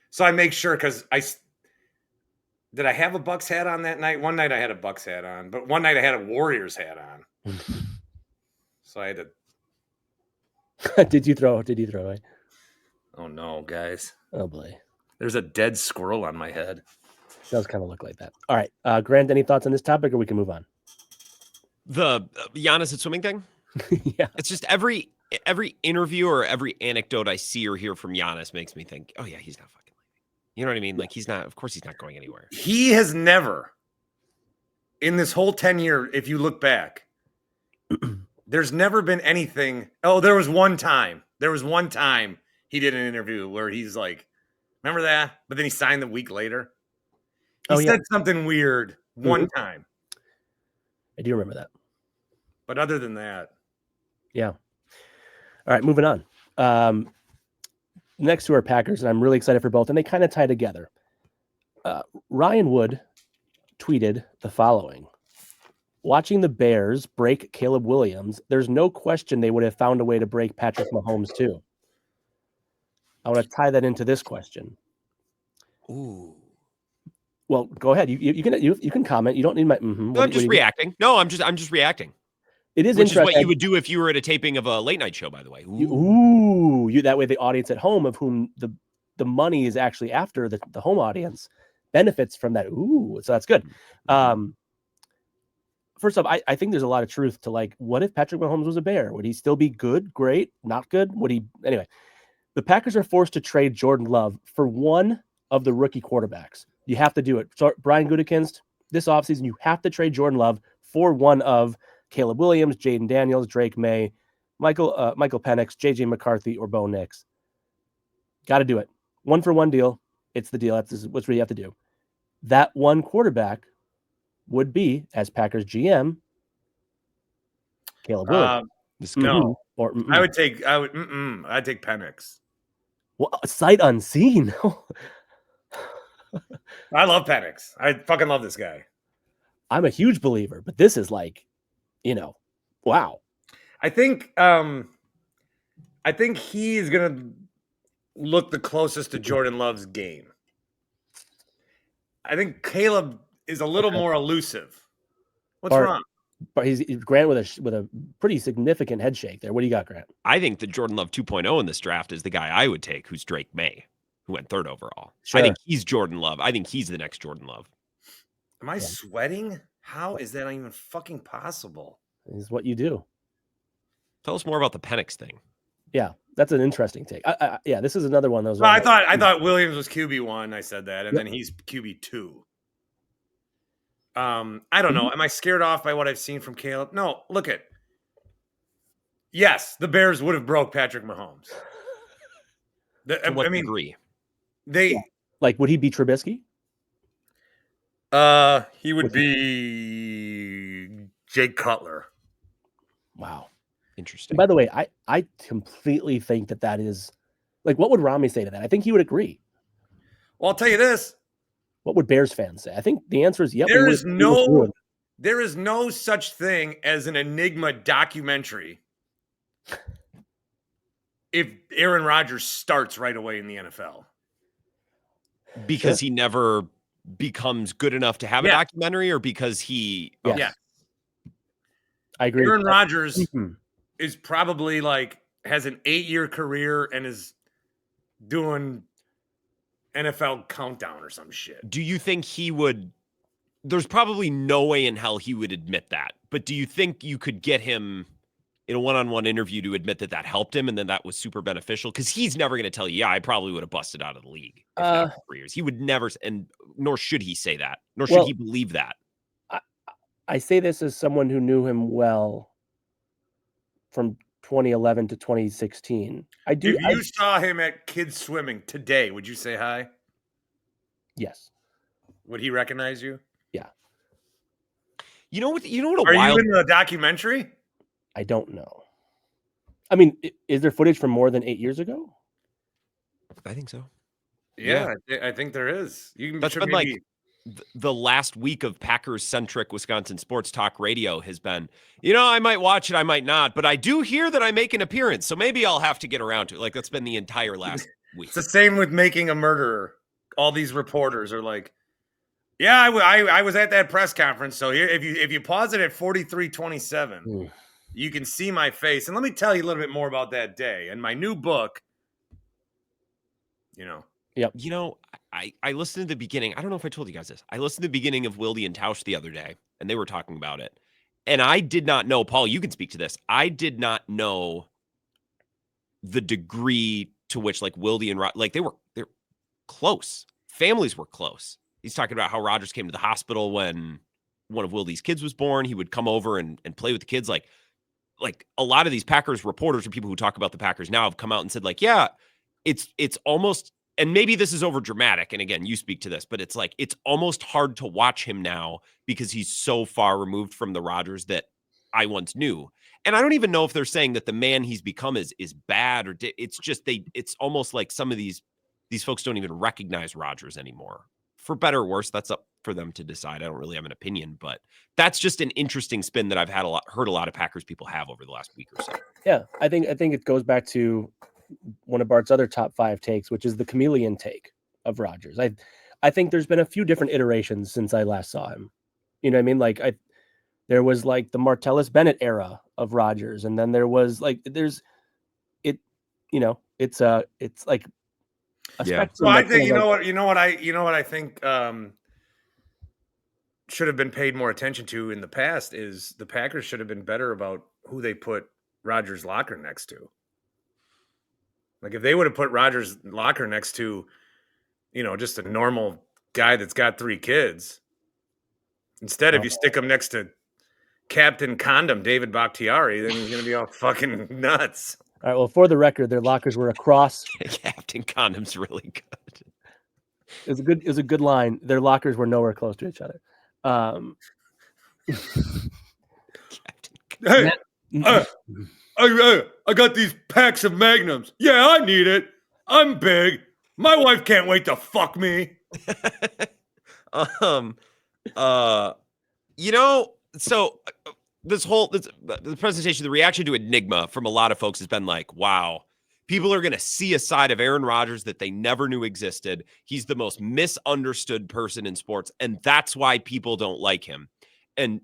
So I make sure, because did I have a Bucks hat on that night? One night I had a Bucks hat on, but one night I had a Warriors hat on. So I had to. Did you throw away? Oh no, guys. Oh boy. There's a dead squirrel on my head. It does kind of look like that. All right. Grant, any thoughts on this topic, or we can move on? The Giannis at swimming thing? Yeah. It's just every interview or every anecdote I see or hear from Giannis makes me think, oh yeah, he's not fucking leaving. You know what I mean? Like, of course he's not going anywhere. He has never, in this whole 10-year, if you look back, there's never been anything. Oh, there was one time he did an interview where he's like, remember that? But then he signed the week later. He said something weird one time. I do remember that. But other than that. Yeah. All right, moving on. Next to our Packers, and I'm really excited for both, and they kind of tie together. Ryan Wood tweeted the following: watching the Bears break Caleb Williams, there's no question they would have found a way to break Patrick Mahomes too. I want to tie that into this question. Ooh. Well, go ahead. You can comment. You don't need my. No, I'm just reacting. No, I'm just reacting. It is Which interesting. is what you would do if you were at a taping of a late night show, by the way. That way the audience at home, of whom the money is actually after, the home audience benefits from that. Ooh, so that's good. First off, I think there's a lot of truth to, like, what if Patrick Mahomes was a Bear? Would he still be good, great, not good? Anyway, the Packers are forced to trade Jordan Love for one of the rookie quarterbacks. You have to do it. So Brian Gutekunst, this offseason, you have to trade Jordan Love for one of Caleb Williams, Jaden Daniels, Drake May, Michael Penix, JJ McCarthy, or Bo Nix. Got to do it. 1-for-1 deal. It's the deal. That's what you have to do. That one quarterback would be, as Packers GM, Caleb Williams. No. I'd take Penix. Well, sight unseen. I love Penix. I fucking love this guy. I'm a huge believer, but this is like, wow. I think he's gonna look the closest to Jordan Love's game. I think Caleb is a little more elusive. What's wrong? But he's Grant with a pretty significant head shake there. What do you got, Grant? I think the Jordan Love 2.0 in this draft is the guy I would take, who's Drake May, who went 3rd overall. Sure. I think he's Jordan Love. I think he's the next Jordan Love. Am I sweating? How is that even fucking possible? Is what you do. Tell us more about the Penix thing. Yeah, that's an interesting take. This is another one of those. Well, I thought Williams was QB1. I said that, and then he's QB2. I don't know. Am I scared off by what I've seen from Caleb? No. Look at. Yes, the Bears would have broke Patrick Mahomes. To what degree? Would he be Trubisky? He would be Jake Cutler. Wow. Interesting. By the way, I completely think that is like, what would Rami say to that? I think he would agree. Well, I'll tell you this. What would Bears fans say? I think the answer is yep. There is no such thing as an Enigma documentary if Aaron Rodgers starts right away in the NFL. Because he never becomes good enough to have a documentary, or because he... Oh. Yeah. I agree. Aaron Rodgers is probably has an 8-year career and is doing NFL Countdown or some shit. Do you think he would... There's probably no way in hell he would admit that. But do you think you could get him in a one-on-one interview to admit that helped him and then that was super beneficial? Because he's never going to tell you, I probably would have busted out of the league if not for years. He would never, and nor should he say that, nor should he believe that. I say this as someone who knew him well from 2011 to 2016. If you saw him at kids swimming today, would you say hi? Yes. Would he recognize you? Yeah. You know what? Are you in the documentary? I don't know. I mean, is there footage from more than 8 years ago? I think so. Yeah. I think there is. That's been like the last week of Packers-centric Wisconsin sports talk radio has been, I might watch it, I might not, but I do hear that I make an appearance, so maybe I'll have to get around to it. Like, that's been the entire last week. It's the same with Making a Murderer. All these reporters are like, yeah, I was at that press conference, so here, if you pause it at 43:27, you can see my face. And let me tell you a little bit more about that day. And my new book, Yep. I listened to the beginning. I don't know if I told you guys this. I listened to the beginning of Wilde and Tausch the other day, and they were talking about it. And I did not know, Paul, you can speak to this. I did not know the degree to which Wilde and they're close. Families were close. He's talking about how Rodgers came to the hospital when one of Wilde's kids was born. He would come over and play with the kids. Like a lot of these Packers reporters or people who talk about the Packers now have come out and said it's almost, and maybe this is over dramatic. And again, you speak to this, but it's almost hard to watch him now because he's so far removed from the Rodgers that I once knew. And I don't even know if they're saying that the man he's become is bad, or it's just it's almost like some of these folks don't even recognize Rodgers anymore. For better or worse, that's up for them to decide. I don't really have an opinion, but that's just an interesting spin that I've heard a lot of Packers people have over the last week or so. Yeah, I think it goes back to one of Bart's other top 5 takes, which is the chameleon take of Rodgers. I think there's been a few different iterations since I last saw him. You know what I mean? There was the Martellus Bennett era of Rodgers, and then there was it's like a spectrum. Well, I think you know what I think should have been paid more attention to in the past is the Packers should have been better about who they put Rodgers' locker next to. If they would have put Rodgers' locker next to, just a normal guy that's got 3 kids, instead if you stick him next to Captain Condom David Bakhtiari, then he's going to be all fucking nuts. All right. Well, for the record, their lockers were across. Captain Condom's really good. It was a good line. Their lockers were nowhere close to each other. Hey, I got these packs of Magnums. Yeah, I need it. I'm big. My wife can't wait to fuck me. So the presentation, the reaction to Enigma from a lot of folks has been like, wow, people are going to see a side of Aaron Rodgers that they never knew existed. He's the most misunderstood person in sports, and that's why people don't like him. And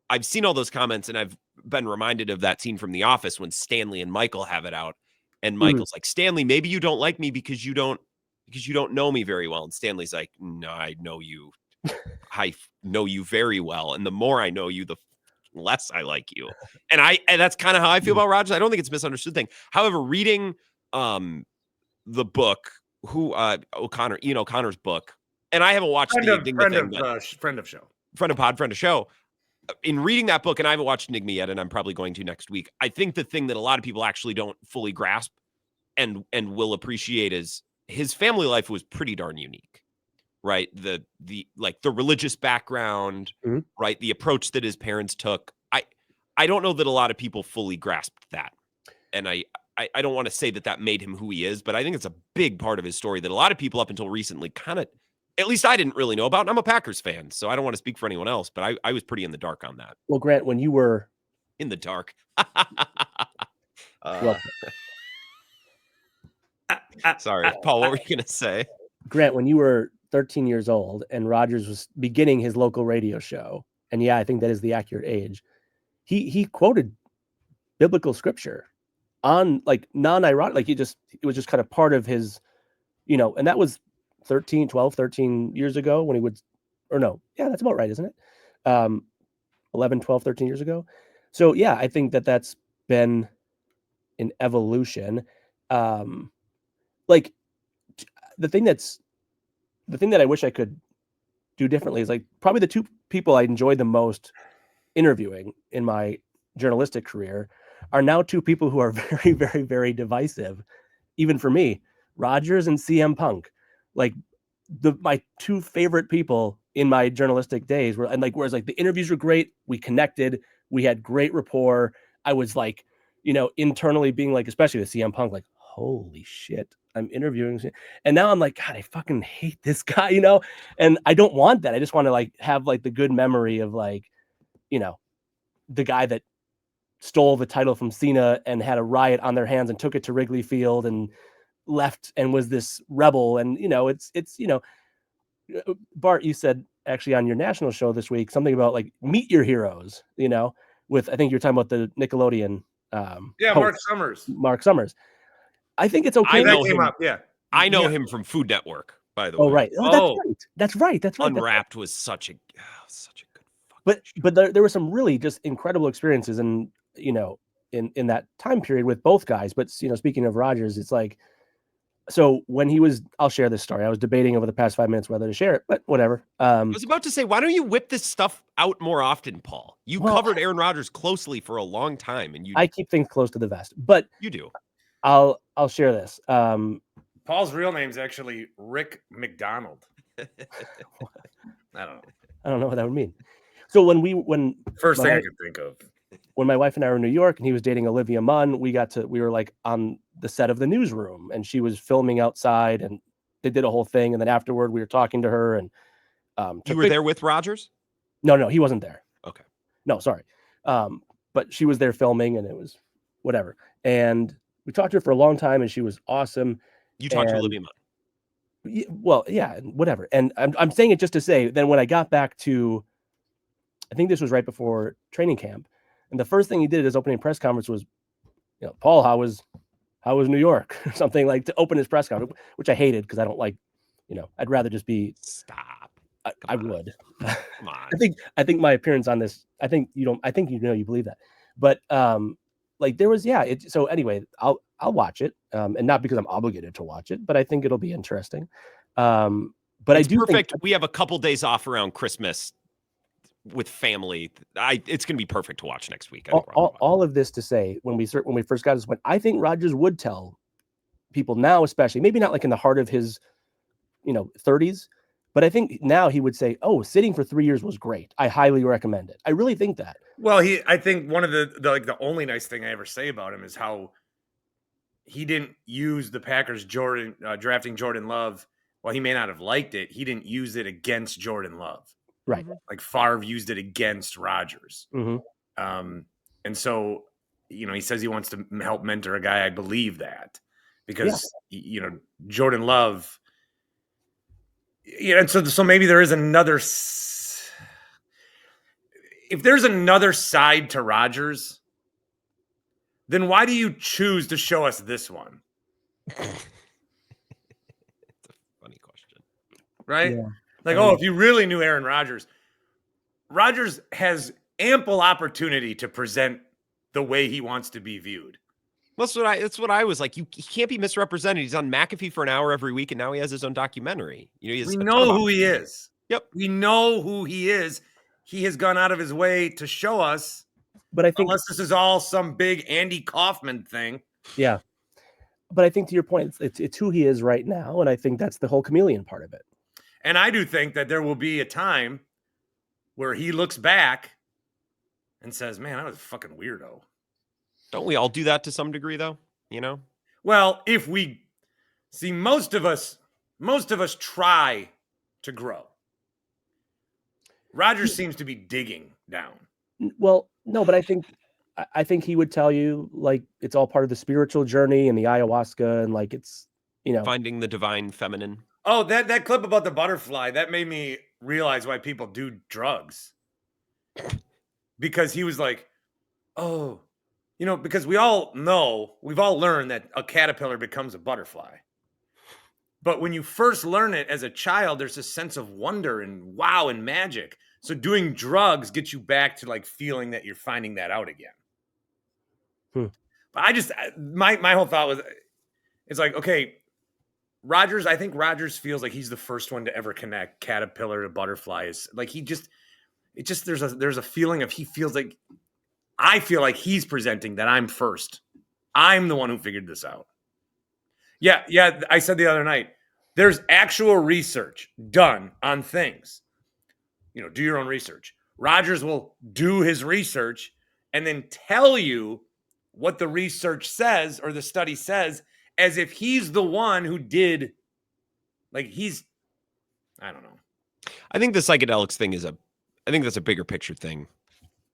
I've seen all those comments, and I've been reminded of that scene from The Office when Stanley and Michael have it out. And Michael's like, Stanley, maybe you don't like me because you don't know me very well. And Stanley's like, no, I know you. I know you very well. And the more I know you, the less I like you. And that's kind of how I feel about Rodgers. I don't think it's a misunderstood thing. However, reading the book, Ian O'Connor's book, and I haven't watched friend of show. In reading that book, and I haven't watched Enigma yet, and I'm probably going to next week. I think the thing that a lot of people actually don't fully grasp and will appreciate is his family life was pretty darn unique, right? The religious background, right? The approach that his parents took. I don't know that a lot of people fully grasped that. And I don't want to say that made him who he is, but I think it's a big part of his story that a lot of people up until recently kind of, at least I didn't really know about. And I'm a Packers fan, so I don't want to speak for anyone else, but I was pretty in the dark on that. Well, Grant, when you were in the dark. Sorry, Paul, what were you going to say? Grant, when you were 13 years old and Rodgers was beginning his local radio show, and yeah, I think that is the accurate age, he quoted biblical scripture on like non-ironic, like it was just kind of part of his, and that was 13 years ago when he would, or no, yeah, that's about right, isn't it? 11, 12, 13 years ago. So yeah, I think that's been an evolution. Like the thing that I wish I could do differently is like probably the two people I enjoyed the most interviewing in my journalistic career are now two people who are very, very, very divisive, even for me, Rodgers and CM Punk. Like my two favorite people in my journalistic days were, and like, whereas like the interviews were great, we connected, we had great rapport. I was like, internally being like, especially with CM Punk, like, holy shit, I'm interviewing. And now I'm like, God, I fucking hate this guy, and I don't want that. I just want to like have like the good memory of like, the guy that stole the title from Cena and had a riot on their hands and took it to Wrigley Field and left and was this rebel. And, it's Bart, you said actually on your national show this week, something about like meet your heroes, with, I think you're talking about the Nickelodeon. Host, Mark Summers. I think it's okay. I know him. I know Yeah. him from Food Network, by the way. Oh, right. Oh, that's right. Unwrapped was such a good but there were some really just incredible experiences and in that time period with both guys. But speaking of Rodgers, it's like, so when he was, I'll share this story. I was debating over the past 5 minutes whether to share it, but whatever. I was about to say, why don't you whip this stuff out more often, Paul? You covered Aaron Rodgers closely for a long time, and I keep things close to the vest, but you do. I'll share this. Paul's real name's actually Rick McDonald. I don't know what that would mean. So when first thing I could think of, when my wife and I were in New York and he was dating Olivia Munn, we were like on the set of The Newsroom and she was filming outside and they did a whole thing. And then afterward we were talking to her and, you were there with Rodgers? No, he wasn't there. Okay. No, sorry. But she was there filming and it was whatever. And we talked to her for a long time and she was awesome. You talked to Olivia Munn. Well, yeah, whatever. And I'm saying it just to say, then when I got back to, I think this was right before training camp, and the first thing he did at his opening press conference was, Paul, how was New York? Or something like to open his press conference, which I hated because I don't like, I'd rather just be. Stop. I would. Come on. I think my appearance on this. I think you believe that, but like there was so anyway, I'll watch it, and not because I'm obligated to watch it, but I think it'll be interesting. But it's I do perfect. think we have a couple days off around Christmas with family. It's going to be perfect to watch next week. All of this to say, when we first got this one, I think Rodgers would tell people now, especially maybe not like in the heart of his 30s, but I think now he would say, oh, sitting for 3 years was great, I highly recommend it. I really think that. Well, I think one of the only nice thing I ever say about him is how he didn't use the Packers drafting Jordan Love. While he may not have liked it, he didn't use it against Jordan Love. Right. Like Favre used it against Rodgers. Mm-hmm. And so, he says he wants to help mentor a guy. I believe that because, Jordan Love, and so maybe there is another, if there's another side to Rodgers, then why do you choose to show us this one? It's a funny question. Right? Yeah. Like, if you really knew Aaron Rodgers, Rodgers has ample opportunity to present the way he wants to be viewed. That's what I was like. He can't be misrepresented. He's on McAfee for an hour every week, and now he has his own documentary. We know who he is. Yep. We know who he is. He has gone out of his way to show us. But I think unless this is all some big Andy Kaufman thing. Yeah. But I think to your point, it's who he is right now. And I think that's the whole chameleon part of it. And I do think that there will be a time where he looks back and says, "Man, I was a fucking weirdo." Don't we all do that to some degree, though? Well, if we see, most of us try to grow. Rodgers seems to be digging down. Well, no, but I think he would tell you like it's all part of the spiritual journey and the ayahuasca and like it's finding the divine feminine. Oh, that clip about the butterfly, that made me realize why people do drugs. Because he was like, oh, because we all know, we've all learned that a caterpillar becomes a butterfly. But when you first learn it as a child, there's a sense of wonder and wow and magic. So doing drugs gets you back to like feeling that you're finding that out again. But my whole thought was, it's like, okay, Rodgers, I think Rodgers feels like he's the first one to ever connect caterpillar to butterfly. Is like there's a feeling of he feels like, I feel like he's presenting that I'm first. I'm the one who figured this out. Yeah. I said the other night, there's actual research done on things. Do your own research. Rodgers will do his research and then tell you what the research says or the study says, as if he's the one who did. Like I don't know. I think the psychedelics thing I think that's a bigger picture thing.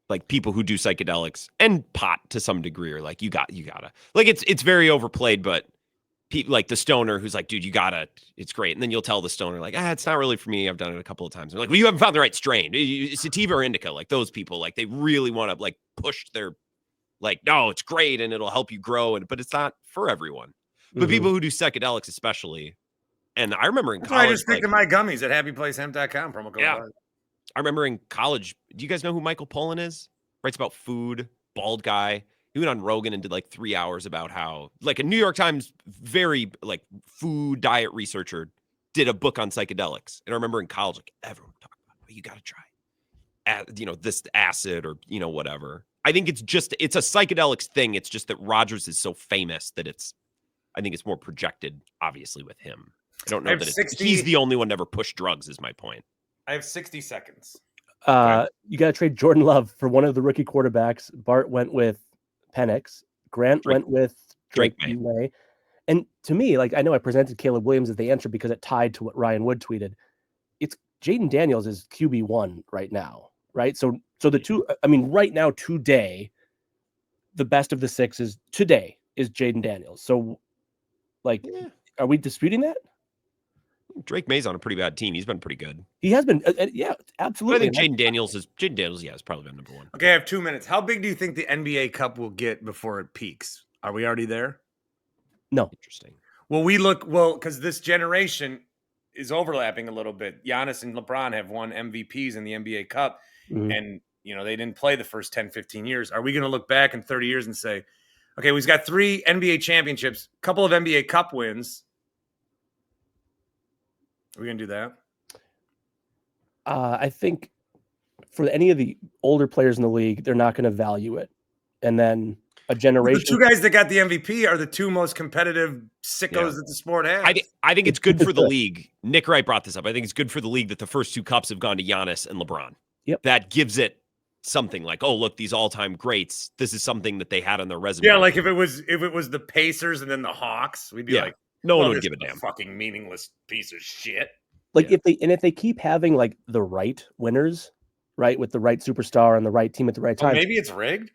Like people who do psychedelics and pot to some degree are like, you gotta. Like it's very overplayed, but like the stoner who's like, dude, you gotta, it's great. And then you'll tell the stoner like, it's not really for me. I've done it a couple of times. They're like, well, you haven't found the right strain. Sativa or indica, like those people, like they really want to like push their, like, no, it's great and it'll help you grow. But it's not for everyone. But people who do psychedelics especially, and I remember in college. I just stick to my gummies at happyplacehemp.com, promo code. Yeah. I remember in college, do you guys know who Michael Pollan is? Writes about food, bald guy. He went on Rogan and did like 3 hours about how, like a New York Times, very like food diet researcher, did a book on psychedelics. And I remember in college, like everyone talked about, you got to try, this acid or, whatever. I think it's a psychedelics thing. It's just that Rodgers is so famous that I think it's more projected, obviously, with him. I don't know that he's the only one to ever push drugs, is my point. I have 60 seconds. You got to trade Jordan Love for one of the rookie quarterbacks. Bart went with Penix. Grant went with Drake May. And to me, like, I know I presented Caleb Williams as the answer because it tied to what Ryan Wood tweeted. It's Jaden Daniels is QB1 right now, right? So the two, right now, today, the best of the six is Jaden Daniels. So, like, Are we disputing that? Drake May's on a pretty bad team. He's been pretty good. He has been, yeah, absolutely. But I think Jaden Daniels, is probably been number one. Okay, I have 2 minutes. How big do you think the NBA Cup will get before it peaks? Are we already there? No. Interesting. Well, because this generation is overlapping a little bit. Giannis and LeBron have won MVPs in the NBA Cup, and they didn't play the first 10, 15 years. Are we going to look back in 30 years and say, okay, we've got 3 NBA championships, a couple of NBA Cup wins. Are we going to do that? I think for any of the older players in the league, they're not going to value it. And then a generation. The 2 guys that got the MVP are the 2 most competitive sickos that the sport has. I think it's good for the league. Nick Wright brought this up. I think it's good for the league that the first 2 cups have gone to Giannis and LeBron. Yep. That gives it something like, oh, look, these all-time greats. This is something that they had on their resume. Yeah, like if it was the Pacers and then the Hawks, we'd be like, no one would give a damn. Fucking meaningless piece of shit. Like if they keep having like the right winners, right, with the right superstar and the right team at the right time. Maybe it's rigged.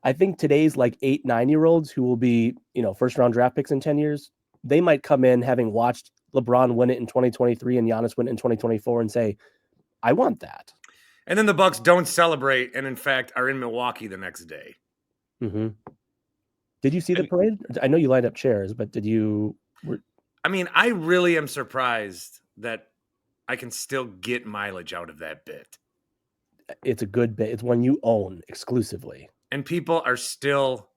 I think today's like 8, 9-year-olds who will be, first round draft picks in 10 years, they might come in having watched LeBron win it in 2023 and Giannis win it in 2024 and say, I want that. And then the Bucks don't celebrate and in fact are in Milwaukee the next day. Mm-hmm. Did you see the parade? I know you lined up chairs, but did you? I really am surprised that I can still get mileage out of that bit. It's a good bit. It's one you own exclusively. And people are still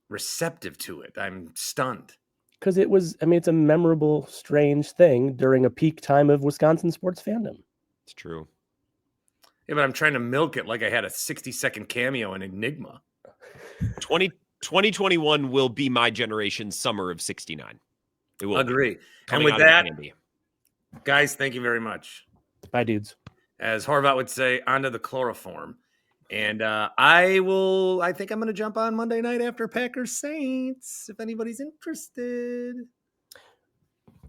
receptive to it. I'm stunned. Because it's a memorable, strange thing during a peak time of Wisconsin sports fandom. It's true. Yeah, but I'm trying to milk it like I had a 60-second cameo in Enigma. 2021 will be my generation's summer of 69. It will agree. And with that, guys, thank you very much. Bye, dudes. as Horvat would say, onto the chloroform. And I think I'm going to jump on Monday night after Packers Saints, if anybody's interested.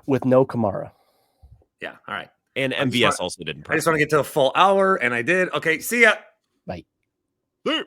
With no Kamara. Yeah, all right. And MVS also didn't. I just want to get to a full hour, and I did. Okay, see ya. Bye. There.